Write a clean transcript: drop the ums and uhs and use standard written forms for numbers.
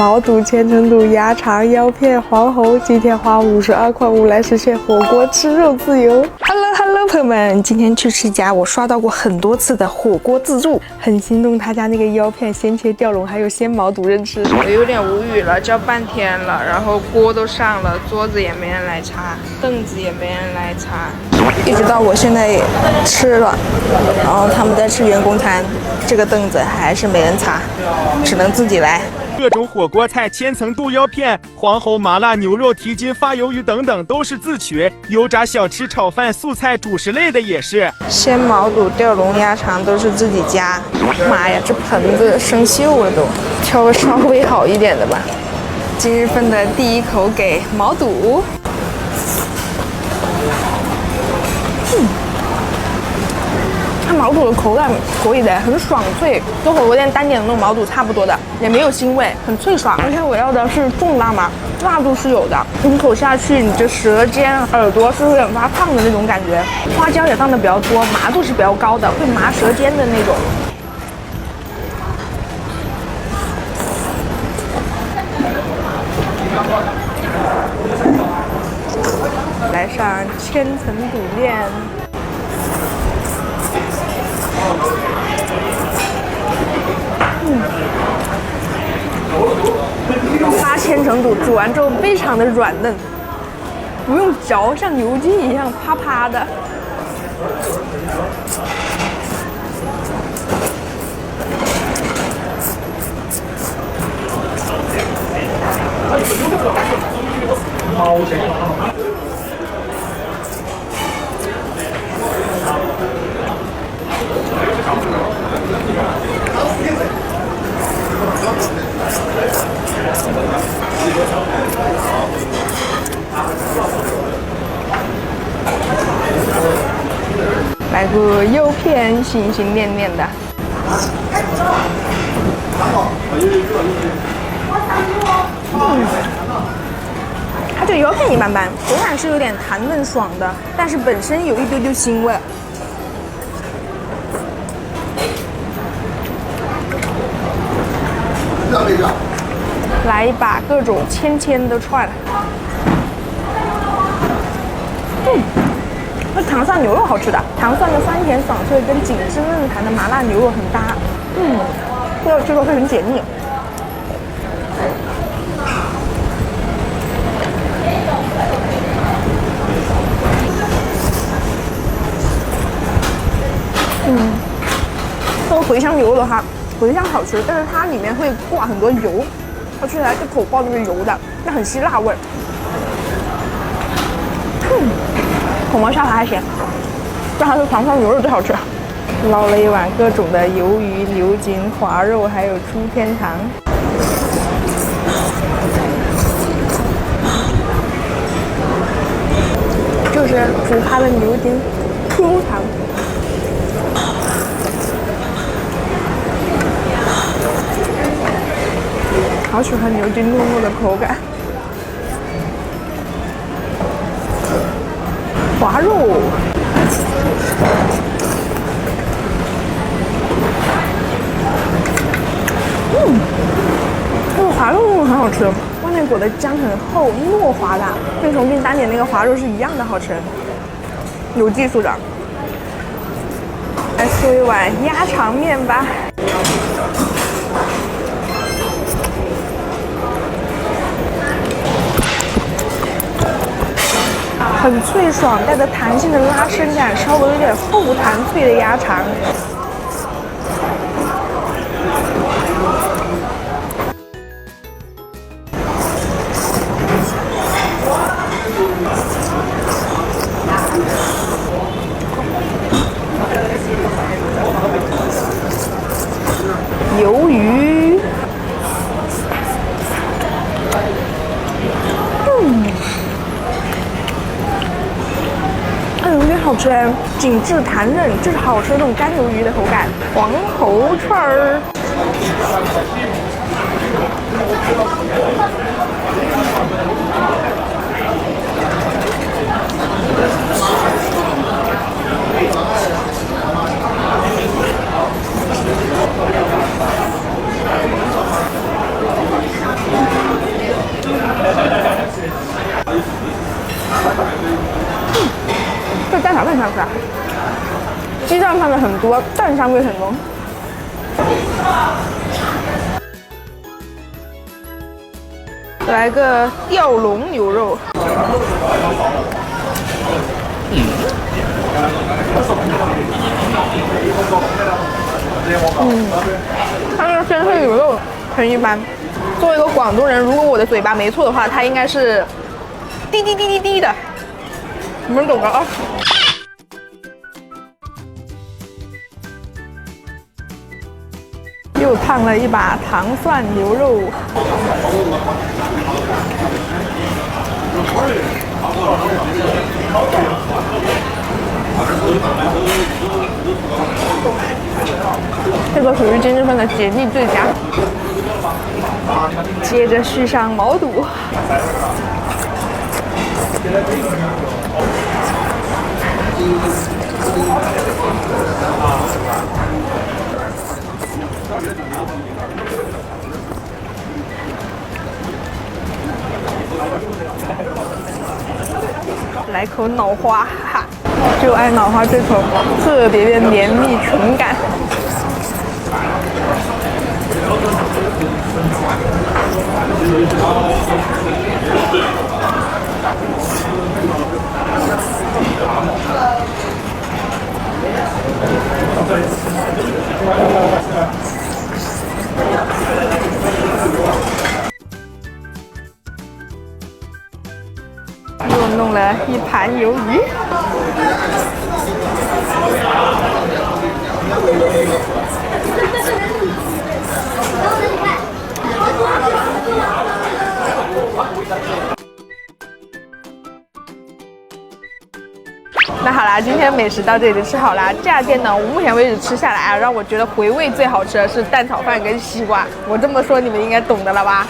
毛肚、千层肚、鸭肠、腰片、黄喉，今天花52.5块来实现火锅吃肉自由。Hello， 朋友们，今天去吃一家我刷到过很多次的火锅自助，很心动他家那个腰片、鲜切吊龙还有鲜毛肚任吃。我有点无语了，叫半天了，然后锅都上了，桌子也没人来擦，凳子也没人来擦，一直到我现在吃了，然后他们在吃员工餐，这个凳子还是没人擦，只能自己来。各种火锅菜、千层肚腰片、黄喉麻辣牛肉、蹄筋发鱿鱼等等都是自取，油炸小吃、炒饭、素菜、主食类的也是。鲜毛肚、吊龙、鸭肠都是自己加。妈呀，这盆子生锈了都，挑个稍微好一点的吧。今日份的第一口给毛肚。它毛肚的口感可以的，很爽脆，跟火锅店单点的那种毛肚差不多的，也没有腥味，很脆爽。而且我要的是重辣嘛，辣度是有的，一口下去，你这舌尖、耳朵是有点发烫的那种感觉。花椒也放的比较多，麻度是比较高的，会麻舌尖的那种。来上千层肚面。八千层肚煮完之后非常的软嫩，不用嚼，像牛筋一样啪啪的。来个腰片，心心念念的。它这个腰片一般般，口感是有点弹嫩爽的，但是本身有一丢丢腥味。来一把各种千的串。那糖蒜牛肉好吃的，糖蒜的酸甜爽脆跟紧致嫩弹的麻辣牛肉很搭。这个会很解腻。这个茴香牛肉的话，茴香好吃，但是它里面会挂很多油，它吃起来这口爆都是油的，那很吸辣味。口毛下排还行，但还是糖蒜牛肉最好吃。捞了一碗各种的鱿鱼、牛筋、滑肉，还有猪偏肠。就是煮它的牛筋、猪肠。好喜欢牛筋糯糯的口感。滑肉，这个滑肉很好吃，外面裹的浆很厚，糯滑的，跟重庆单点那个滑肉是一样的好吃，有技术的。来做一碗鸭肠面吧。很脆爽，带着弹性的拉伸感，稍微有点厚弹脆的鸭肠。鱿鱼。好吃哎，紧致弹韧，就是好吃的那种干鱿鱼的口感。黄喉串儿，看看，鸡蛋放的很多，蛋香味很浓。来个吊龙牛肉。它那个鲜脆牛肉很一般。作为一个广东人，如果我的嘴巴没错的话，它应该是滴滴滴滴滴的，你们懂的啊。又烫了一把糖蒜牛肉。这个属于今日份的解腻最佳。接着续上毛肚。来口脑花，哈，就爱脑花这口，特别的绵密纯感。又弄了一盘鱿鱼。那好啦，今天美食到这里就吃好啦。这家店呢，我目前为止吃下来啊，让我觉得回味最好吃的是蛋炒饭跟西瓜。我这么说你们应该懂的了吧？